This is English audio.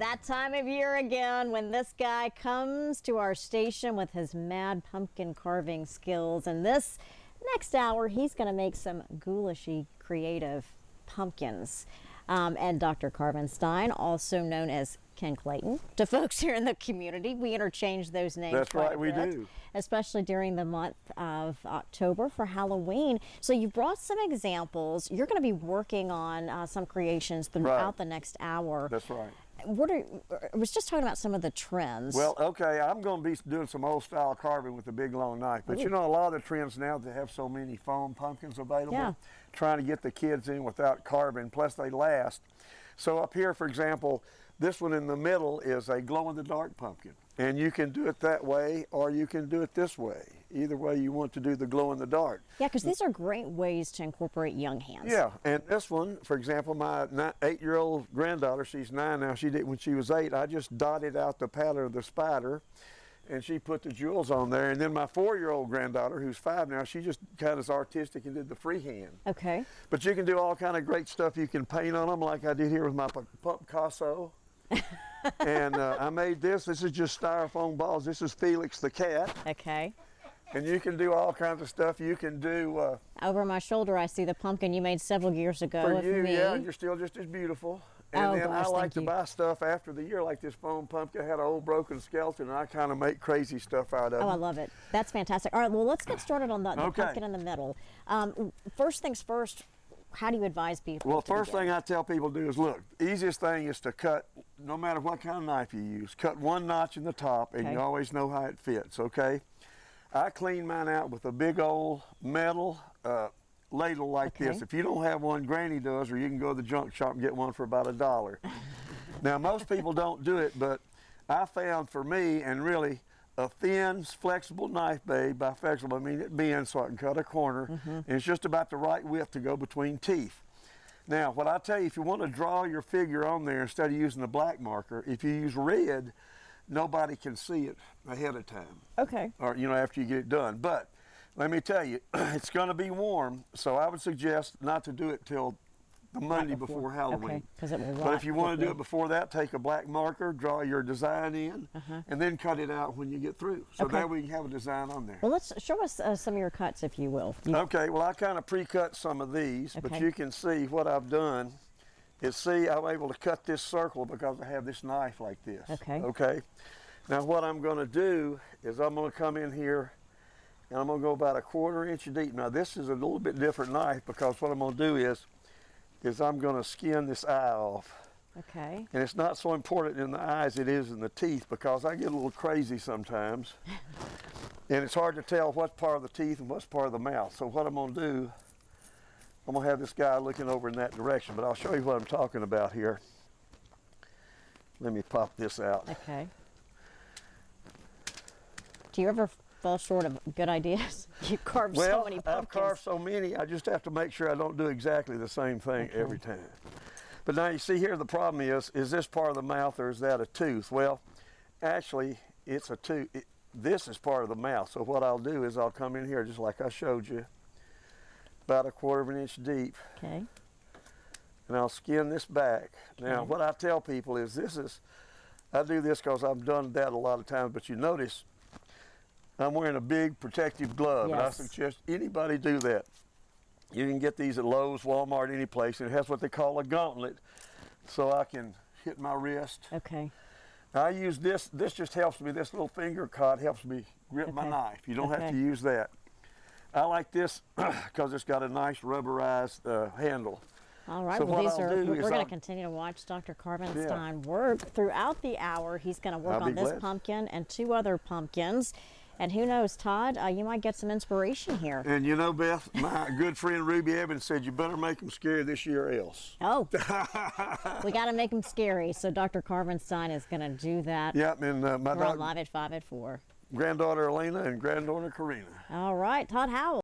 That time of year again when this guy comes to our station with his mad pumpkin carving skills. And this next hour, he's going to make some ghoulishy creative pumpkins. And Dr. Carvingstein, also known as Ken Clayton, to folks here in the community. We interchange those names. That's right, we do. Especially during the month of October for Halloween. So you've brought some examples. You're going to be working on some creations throughout the next hour. That's right. I was just talking about some of the trends. Well, okay, I'm going to be doing some old style carving with a big long knife. But you know, a lot of the trends now, they have so many foam pumpkins available. Trying to get the kids in without carving, plus they last. So up here, for example, this one in the middle is a glow-in-the-dark pumpkin. And you can do it that way, or you can do it this way. Either way you want to do the glow-in-the-dark. Yeah, because these are great ways to incorporate young hands. Yeah, and this one, for example, my 8-year-old granddaughter, she's 9 now, she did when she was 8, I just dotted out the pattern of the spider, and she put the jewels on there. And then my 4-year-old granddaughter, who's 5 now, she just kind of is artistic and did the freehand. Okay. But you can do all kind of great stuff. You can paint on them like I did here with my Picasso. And I made this. This is just styrofoam balls. This is Felix the cat. Okay. And you can do all kinds of stuff. You can do... over my shoulder, I see the pumpkin you made several years ago for with you, me. yeah, and you're still just as beautiful. And then gosh, I like to buy stuff after the year, like this foam pumpkin. I had an old broken skeleton, and I kind of make crazy stuff out of it. Oh, I love it. That's fantastic. All right, well, let's get started on the pumpkin in the middle. First things first, how do you advise people? Well, first thing I tell people to do is, look, the easiest thing is to cut, no matter what kind of knife you use, cut one notch in the top, and you always know how it fits, okay? I clean mine out with a big old metal ladle like this. If you don't have one, Granny does, or you can go to the junk shop and get one for about $1. Now, most people don't do it, but I found for me, and really, a thin, flexible knife blade, by flexible, I mean it bends so I can cut a corner, and it's just about the right width to go between teeth. Now, what I tell you, if you want to draw your figure on there instead of using the black marker, if you use red, nobody can see it ahead of time. Okay. Or, you know, after you get it done. But let me tell you, it's going to be warm, so I would suggest not to do it till the Monday before Halloween. Okay, it will rot. But if you want to do it before that, take a black marker, draw your design in, and then cut it out when you get through. So that way you can have a design on there. Well, let's show us some of your cuts, if you will. Okay, well, I kind of pre-cut some of these, but you can see what I've done is, see, I'm able to cut this circle because I have this knife like this. Okay. Now what I'm going to do is I'm going to come in here and I'm going to go about a 1/4 inch deep. Now this is a little bit different knife because what I'm going to do is I'm going to skin this eye off. Okay. And it's not so important in the eye as it is in the teeth, because I get a little crazy sometimes. And it's hard to tell what's part of the teeth and what's part of the mouth. So what I'm going to do, I'm going to have this guy looking over in that direction, but I'll show you what I'm talking about here. Let me pop this out. Okay. Do you ever fall short of good ideas? You carve so many pumpkins. I've carved so many, I just have to make sure I don't do exactly the same thing every time. But now you see here, the problem is this part of the mouth or is that a tooth? Well, actually, it's a tooth. This is part of the mouth. So what I'll do is I'll come in here just like I showed you, about a 1/4 inch deep. Okay. And I'll skin this back. Now, what I tell people is I do this because I've done that a lot of times, but you notice I'm wearing a big protective glove, and I suggest anybody do that. You can get these at Lowe's, Walmart, any place, and it has what they call a gauntlet, so I can hit my wrist. Okay. Now, I use this. This just helps me. This little finger caught helps me grip my knife. You don't have to use that. I like this because it's got a nice rubberized handle. All right, so well, we're going to continue to watch Dr. Carvingstein work throughout the hour. He's going to work on this pumpkin and 2 other pumpkins. And who knows, Todd, you might get some inspiration here. And you know, Beth, my good friend Ruby Evans said you better make them scary this year or else. Oh, we got to make them scary. So Dr. Carvingstein is going to do that. Yep, and my We're on live at 5 at 4. Granddaughter Elena and granddaughter Karina. All right, Todd Howell.